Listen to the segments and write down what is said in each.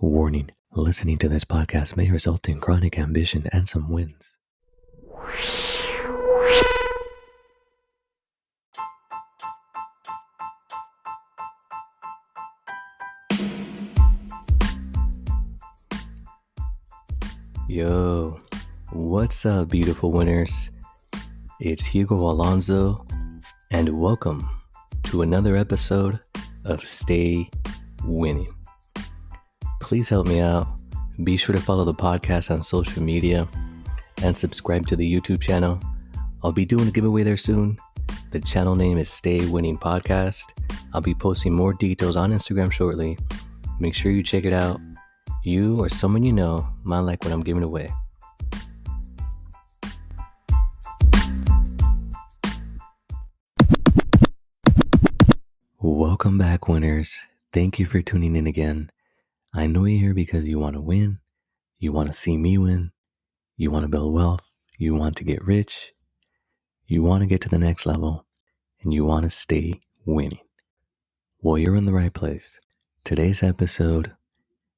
Warning, listening to this podcast may result in chronic ambition and some wins. Yo, what's up, beautiful winners? It's Hugo Alonso, and welcome to another episode of Stay Winning. Please help me out. Be sure to follow the podcast on social media and subscribe to the YouTube channel. I'll be doing a giveaway there soon. The channel name is Stay Winning Podcast. I'll be posting more details on Instagram shortly. Make sure you check it out. You or someone you know might like what I'm giving away. Welcome back, winners. Thank you for tuning in again. I know you're here because you want to win, you want to see me win, you want to build wealth, you want to get rich, you want to get to the next level, and you want to stay winning. Well, you're in the right place. Today's episode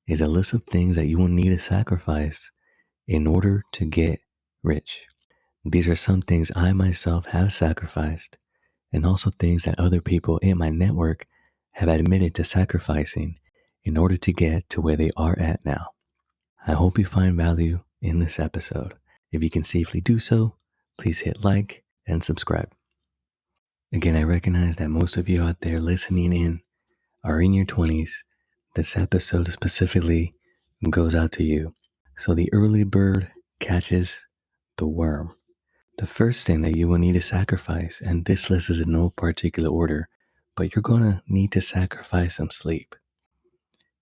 is a list of things that you will need to sacrifice in order to get rich. These are some things I myself have sacrificed, and also things that other people in my network have admitted to sacrificing in order to get to where they are at now. I hope you find value in this episode. If you can safely do so, please hit like and subscribe. Again, I recognize that most of you out there listening in are in your 20s. This episode specifically goes out to you. So the early bird catches the worm. The first thing that you will need to sacrifice, and this list is in no particular order, but you're going to need to sacrifice some sleep.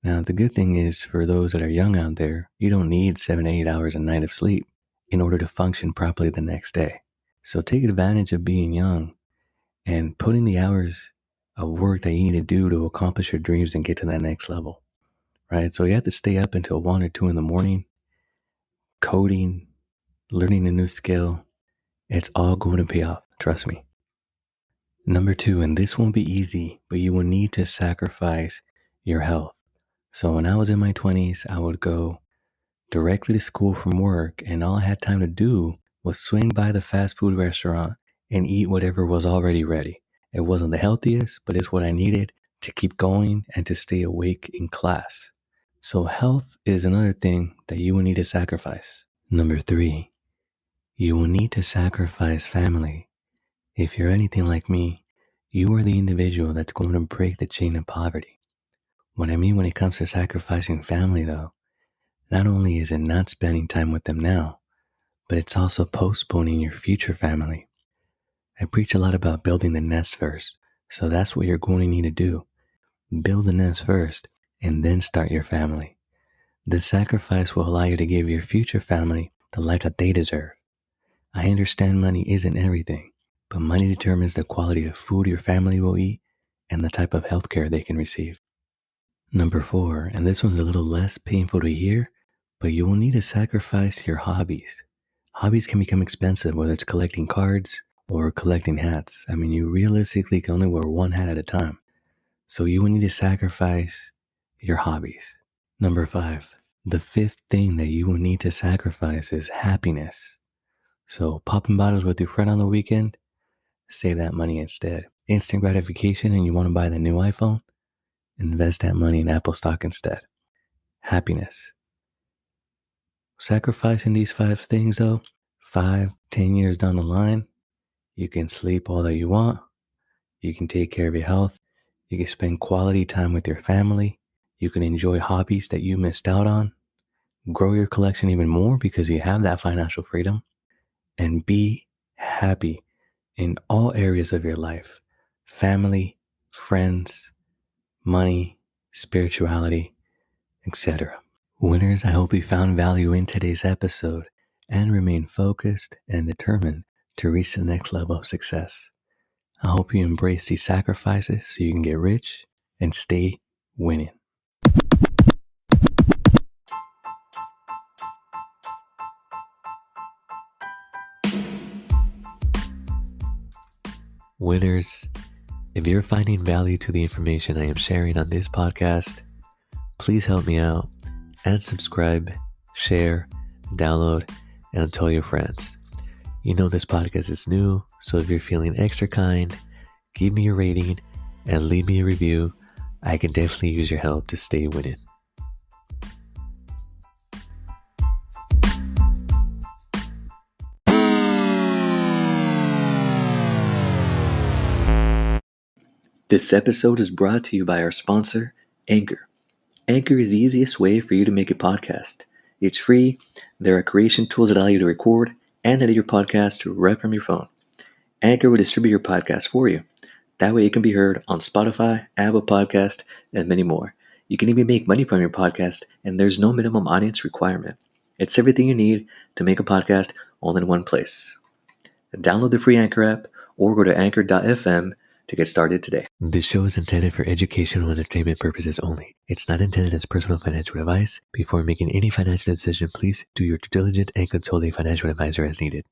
Now, the good thing is for those that are young out there, you don't need 7 to 8 hours a night of sleep in order to function properly the next day. So take advantage of being young and put in the hours of work that you need to do to accomplish your dreams and get to that next level, right? So you have to stay up until 1 or 2 in the morning, coding, learning a new skill. It's all going to pay off, trust me. Number 2, and this won't be easy, but you will need to sacrifice your health. So when I was in my 20s, I would go directly to school from work, and all I had time to do was swing by the fast food restaurant and eat whatever was already ready. It wasn't the healthiest, but it's what I needed to keep going and to stay awake in class. So health is another thing that you will need to sacrifice. Number 3, you will need to sacrifice family. If you're anything like me, you are the individual that's going to break the chain of poverty. What I mean when it comes to sacrificing family, though, not only is it not spending time with them now, but it's also postponing your future family. I preach a lot about building the nest first, so that's what you're going to need to do. Build the nest first, and then start your family. This sacrifice will allow you to give your future family the life that they deserve. I understand money isn't everything, but money determines the quality of food your family will eat and the type of health care they can receive. Number 4, and this one's a little less painful to hear, but you will need to sacrifice your hobbies. Hobbies can become expensive, whether it's collecting cards or collecting hats. I mean, you realistically can only wear one hat at a time. So you will need to sacrifice your hobbies. Number 5, the 5th thing that you will need to sacrifice is happiness. So popping bottles with your friend on the weekend, save that money instead. Instant gratification and you want to buy the new iPhone? Invest that money in Apple stock instead. Happiness. Sacrificing these 5 things though, 5, 10 years down the line, you can sleep all that you want. You can take care of your health. You can spend quality time with your family. You can enjoy hobbies that you missed out on. Grow your collection even more because you have that financial freedom. And be happy in all areas of your life. Family, friends, money, spirituality, etc. Winners, I hope you found value in today's episode and remain focused and determined to reach the next level of success. I hope you embrace these sacrifices so you can get rich and stay winning. Winners, if you're finding value to the information I am sharing on this podcast, please help me out and subscribe, share, download, and tell your friends. You know this podcast is new, so if you're feeling extra kind, give me a rating and leave me a review. I can definitely use your help to stay winning. This episode is brought to you by our sponsor, Anchor. Anchor is the easiest way for you to make a podcast. It's free. There are creation tools that allow you to record and edit your podcast right from your phone. Anchor will distribute your podcast for you. That way it can be heard on Spotify, Apple Podcast, and many more. You can even make money from your podcast, and there's no minimum audience requirement. It's everything you need to make a podcast all in one place. Download the free Anchor app or go to anchor.fm to get started today. This show is intended for educational and entertainment purposes only. It's not intended as personal financial advice. Before making any financial decision, please do your due diligence and consult a financial advisor as needed.